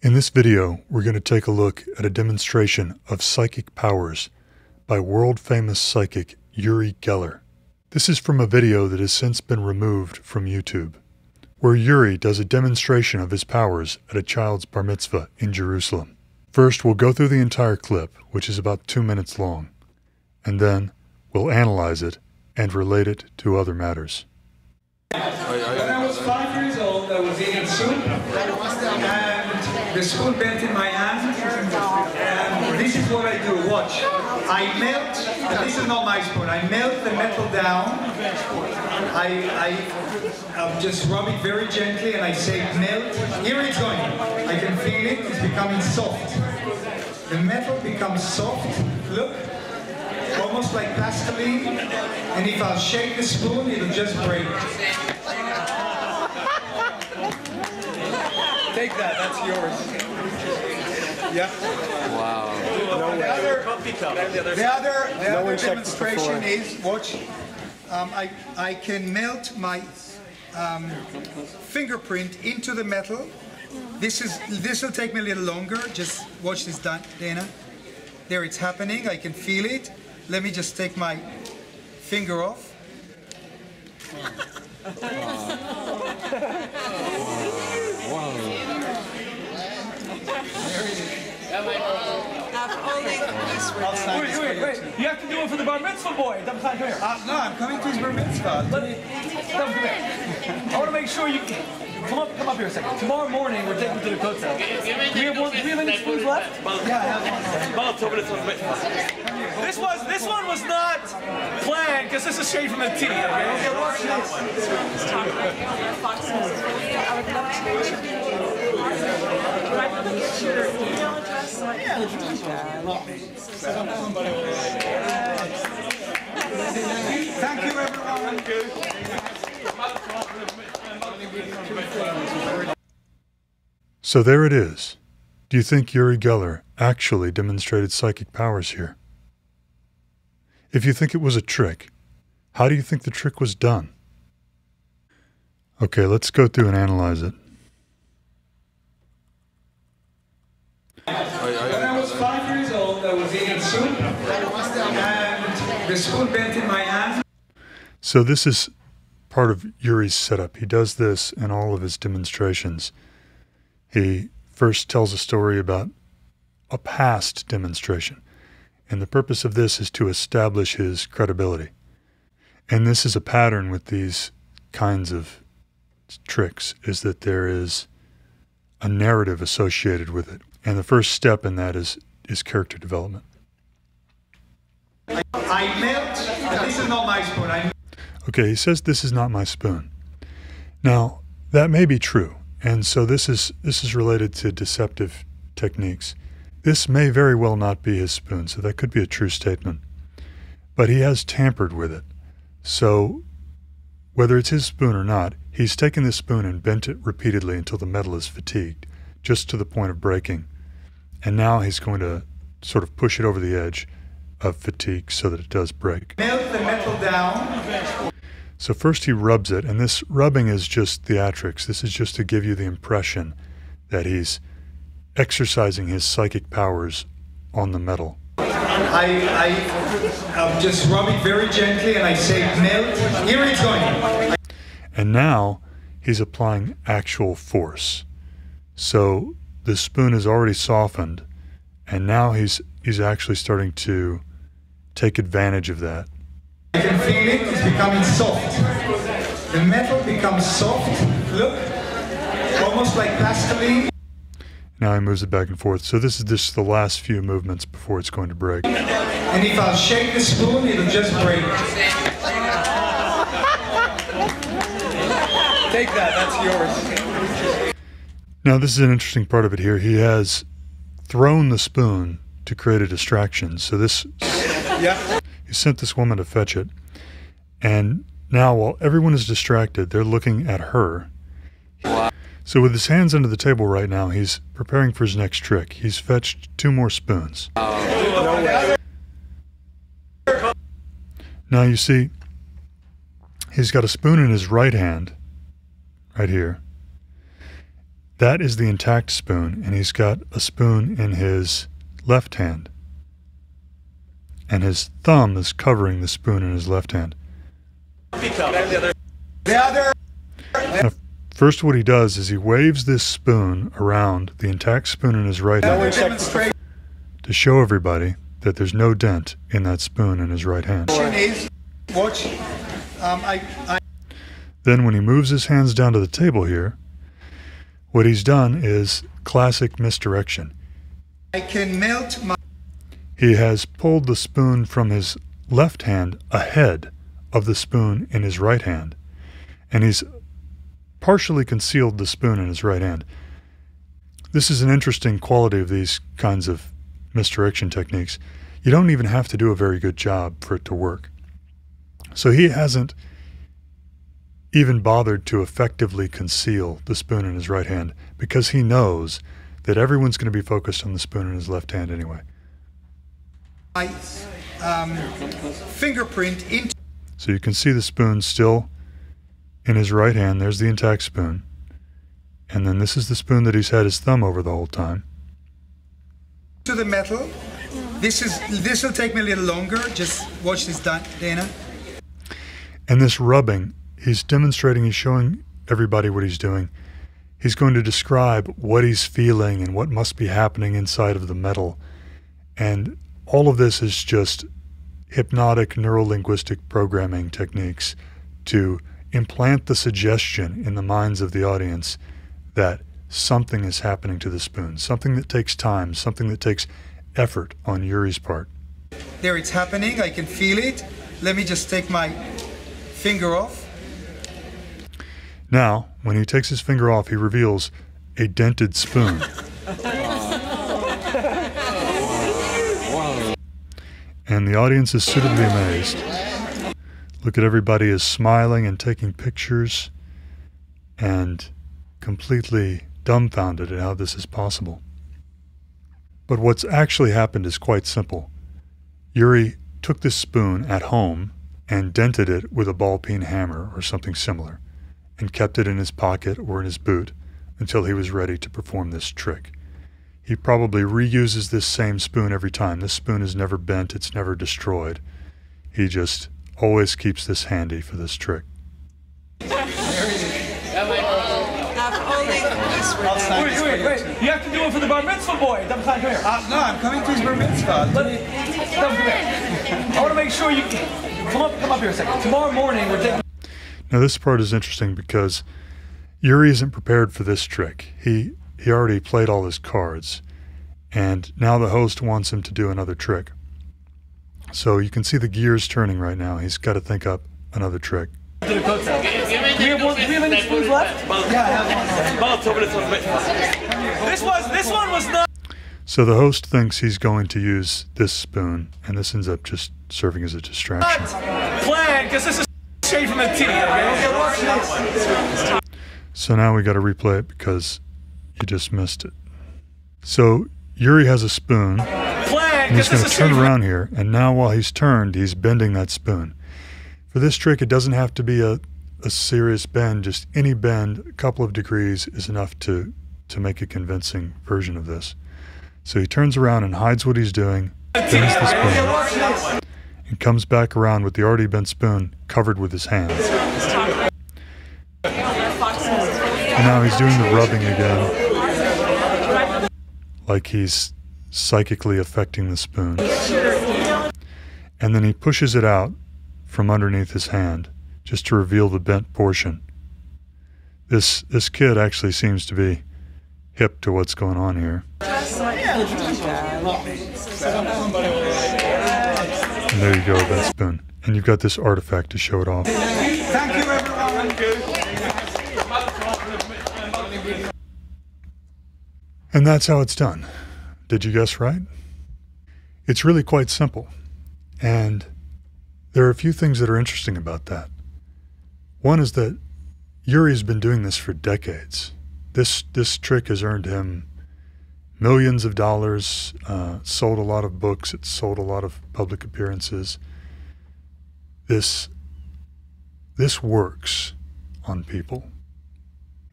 In this video, we're going to take a look at a demonstration of psychic powers by world-famous psychic Uri Geller. This is from a video that has since been removed from YouTube, where Uri does a demonstration of his powers at a child's bar mitzvah in Jerusalem. First, we'll go through the entire clip, which is about 2 minutes long, and then we'll analyze it and relate it to other matters. When I was 5 years old, I was eating soup, and the spoon bent in my hand, and this is what I do, watch. I melt, and this is not my spoon, I melt the metal down, I'm just rub it very gently, and I say melt. Here it's going, I can feel it, it's becoming soft. The metal becomes soft, look, almost like plastiline, and if I'll shake the spoon, it'll just break. Take that, that's yours. Yeah. Wow. The other demonstration is, watch, I can melt my fingerprint into the metal. This will take me a little longer. Just watch this, Dana. There, it's happening. I can feel it. Let me just take my finger off. Wait. You have to do it for the bar mitzvah boy. Come here. No, I'm coming to his bar mitzvah. Come here. I want to make sure you come up here a second. Tomorrow morning we're taking to the hotel. Do we have any spoons left? Yeah, I have one. This one was not planned because this is straight from the tea. Okay, watch this. I would love to meet you. Can I get your email address? Thank you, everyone. So there it is. Do you think Uri Geller actually demonstrated psychic powers here? If you think it was a trick, how do you think the trick was done? Okay, let's go through and analyze it. When I was 5 years old, I was eating soup, and the spoon bent in my hand. So this is part of Uri's setup. He does this in all of his demonstrations. He first tells a story about a past demonstration, and the purpose of this is to establish his credibility. And this is a pattern with these kinds of tricks, is that there is a narrative associated with it. And the first step in that is character development. I melt, and this is not my spoon. Okay, he says this is not my spoon. Now, that may be true, and so this is related to deceptive techniques. This may very well not be his spoon, so that could be a true statement. But he has tampered with it. So whether it's his spoon or not, he's taken this spoon and bent it repeatedly until the metal is fatigued, just to the point of breaking. And now he's going to sort of push it over the edge of fatigue so that it does break. Melt the metal down. So first he rubs it, and this rubbing is just theatrics. This is just to give you the impression that he's exercising his psychic powers on the metal. I just rub it very gently, and I say melt. Here it's going. And now he's applying actual force. So the spoon is already softened, and now he's actually starting to take advantage of that. I can feel it, it's becoming soft. The metal becomes soft, look, almost like plastiline. Now he moves it back and forth. So this is just the last few movements before it's going to break. And if I'll shake the spoon, it'll just break. Take that, that's yours. Now this is an interesting part of it here. He has thrown the spoon to create a distraction. So this, he sent this woman to fetch it. And now while everyone is distracted, they're looking at her. So with his hands under the table right now, he's preparing for his next trick. He's fetched 2 more spoons. Now you see, he's got a spoon in his right hand, right here. That is the intact spoon, and he's got a spoon in his left hand. And his thumb is covering the spoon in his left hand. Now, first what he does is he waves this spoon around, the intact spoon in his right hand, to show everybody that there's no dent in that spoon in his right hand. Watch. Then when he moves his hands down to the table here, what he's done is classic misdirection. I can melt my... He has pulled the spoon from his left hand ahead of the spoon in his right hand, and he's partially concealed the spoon in his right hand. This is an interesting quality of these kinds of misdirection techniques. You don't even have to do a very good job for it to work. So he hasn't even bothered to effectively conceal the spoon in his right hand because he knows that everyone's going to be focused on the spoon in his left hand anyway. My fingerprint into... So you can see the spoon still in his right hand. There's the intact spoon. And then this is the spoon that he's had his thumb over the whole time. To the metal. This will take me a little longer. Just watch this, Dana. And this rubbing, he's demonstrating, he's showing everybody what he's doing. He's going to describe what he's feeling and what must be happening inside of the metal. And all of this is just hypnotic neuro-linguistic programming techniques to implant the suggestion in the minds of the audience that something is happening to the spoon, something that takes time, something that takes effort on Uri's part. There it's happening. I can feel it. Let me just take my finger off. Now, when he takes his finger off, he reveals a dented spoon. And the audience is suitably amazed. Look at everybody is smiling and taking pictures and completely dumbfounded at how this is possible. But what's actually happened is quite simple. Uri took this spoon at home and dented it with a ball-peen hammer or something similar, and kept it in his pocket or in his boot until he was ready to perform this trick. He probably reuses this same spoon every time. This spoon is never bent, it's never destroyed. He just always keeps this handy for this trick. Wait. You have to do it for the bar mitzvah boy. Come here. No, I'm coming to his bar mitzvah. Come here. I want to make sure you come up here a second. Tomorrow morning we're taking... Now this part is interesting because Uri isn't prepared for this trick. He already played all his cards, and now the host wants him to do another trick. So you can see the gears turning right now. He's got to think up another trick. To the hotel. Do we have any spoons left? Yeah, I have one. This one was not... So the host thinks he's going to use this spoon, and this ends up just serving as a distraction. Plan, because this is straight from the tea. Okay? So now we got to replay it because you just missed it. So Uri has a spoon, and he's going to turn around here, and now while he's turned, he's bending that spoon. For this trick, it doesn't have to be a serious bend. Just any bend, a couple of degrees, is enough to make a convincing version of this. So he turns around and hides what he's doing, bends the spoon, and comes back around with the already bent spoon covered with his hands. And now he's doing the rubbing again, like he's psychically affecting the spoon. And then he pushes it out from underneath his hand, just to reveal the bent portion. This kid actually seems to be hip to what's going on here. And there you go with that spoon. And you've got this artifact to show it off. Thank you, everyone. And that's how it's done. Did you guess right? It's really quite simple. And there are a few things that are interesting about that. One is that Uri's been doing this for decades. This trick has earned him millions of dollars, sold a lot of books, it's sold a lot of public appearances. This works on people.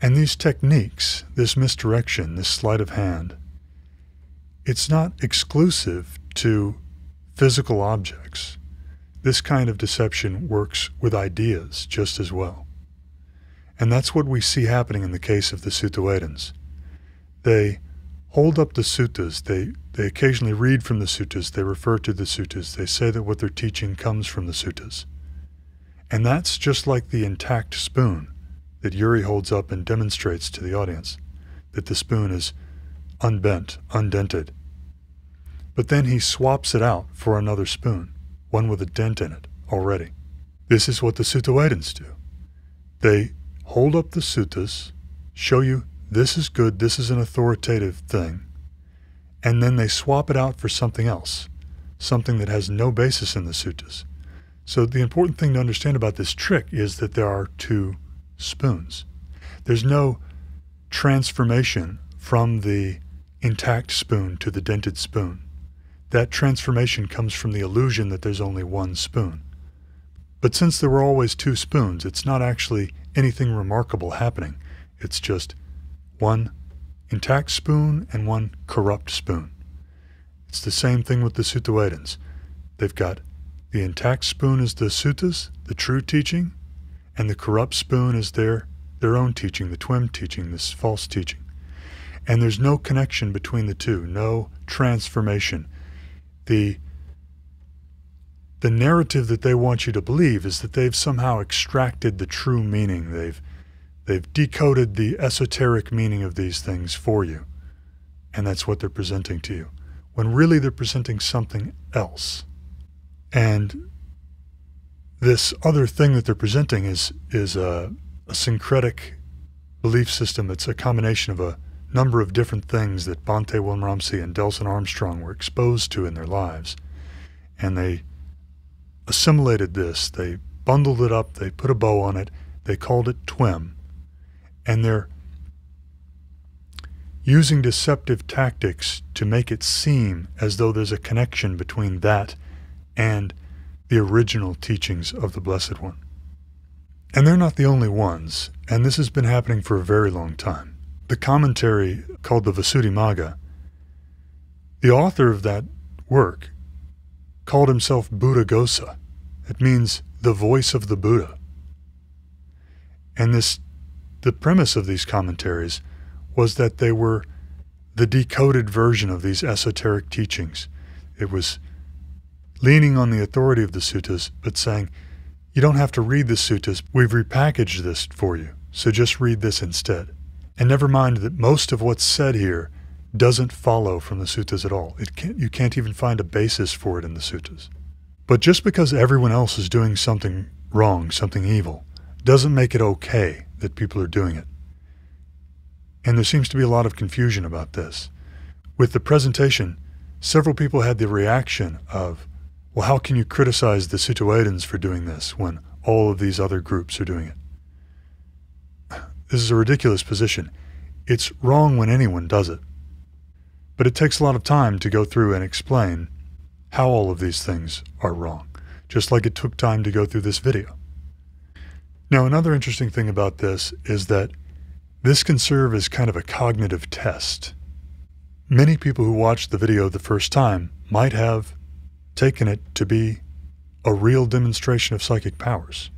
And these techniques, this misdirection, this sleight of hand, it's not exclusive to physical objects. This kind of deception works with ideas just as well. And that's what we see happening in the case of the Suttavadins. They hold up the suttas, they occasionally read from the suttas, they refer to the suttas, they say that what they're teaching comes from the suttas. And that's just like the intact spoon that Uri holds up and demonstrates to the audience, that the spoon is unbent, undented. But then he swaps it out for another spoon, one with a dent in it already. This is what the Suttavadins do. They hold up the suttas, show you this is good, this is an authoritative thing, and then they swap it out for something else, something that has no basis in the suttas. So the important thing to understand about this trick is that there are two spoons. There's no transformation from the intact spoon to the dented spoon. That transformation comes from the illusion that there's only one spoon. But since there were always two spoons, it's not actually anything remarkable happening. It's just one intact spoon and one corrupt spoon. It's the same thing with the Suttavadins. They've got the intact spoon is the suttas, the true teaching, and the corrupt spoon is their own teaching, the TWIM teaching, this false teaching. And there's no connection between the two, no transformation. The narrative that they want you to believe is that they've somehow extracted the true meaning. They've decoded the esoteric meaning of these things for you. And that's what they're presenting to you, when really they're presenting something else. And this other thing that they're presenting is a syncretic belief system. It's a combination of a number of different things that Bhante, Vimalaramsi, and Delson Armstrong were exposed to in their lives. And they assimilated this, they bundled it up, they put a bow on it, they called it TWIM. And they're using deceptive tactics to make it seem as though there's a connection between that and the original teachings of the Blessed One. And they're not the only ones, and this has been happening for a very long time. The commentary called the Visuddhimagga, the author of that work called himself Buddha Gosa. It means the voice of the Buddha. And the premise of these commentaries was that they were the decoded version of these esoteric teachings. It was leaning on the authority of the suttas, but saying, you don't have to read the suttas, we've repackaged this for you, so just read this instead. And never mind that most of what's said here doesn't follow from the suttas at all. You can't even find a basis for it in the suttas. But just because everyone else is doing something wrong, something evil, doesn't make it okay that people are doing it. And there seems to be a lot of confusion about this. With the presentation, several people had the reaction of, well, how can you criticize the Suttavadins for doing this when all of these other groups are doing it? This is a ridiculous position. It's wrong when anyone does it. But it takes a lot of time to go through and explain how all of these things are wrong, just like it took time to go through this video. Now, another interesting thing about this is that this can serve as kind of a cognitive test. Many people who watched the video the first time might have taken it to be a real demonstration of psychic powers.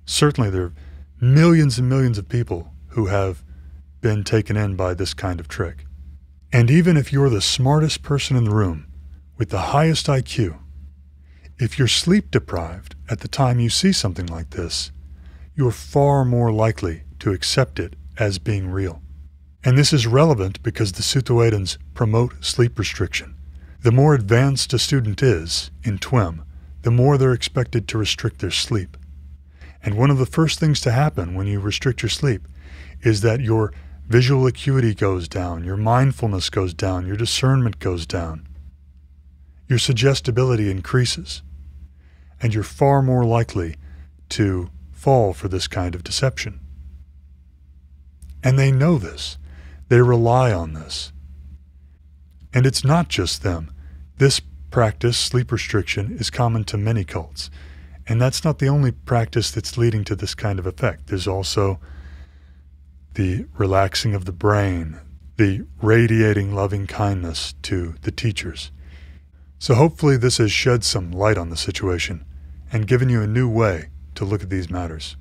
Certainly there are millions and millions of people who have been taken in by this kind of trick. And even if you're the smartest person in the room with the highest IQ, if you're sleep deprived at the time you see something like this, you're far more likely to accept it as being real. And this is relevant because the Suttavadins promote sleep restriction. The more advanced a student is in TWIM, the more they're expected to restrict their sleep. And one of the first things to happen when you restrict your sleep is that your visual acuity goes down, your mindfulness goes down, your discernment goes down. Your suggestibility increases, and you're far more likely to fall for this kind of deception. And they know this. They rely on this. And it's not just them. This practice, sleep restriction, is common to many cults. And that's not the only practice that's leading to this kind of effect. There's also the relaxing of the brain, the radiating loving kindness to the teachers. So hopefully this has shed some light on the situation and given you a new way to look at these matters.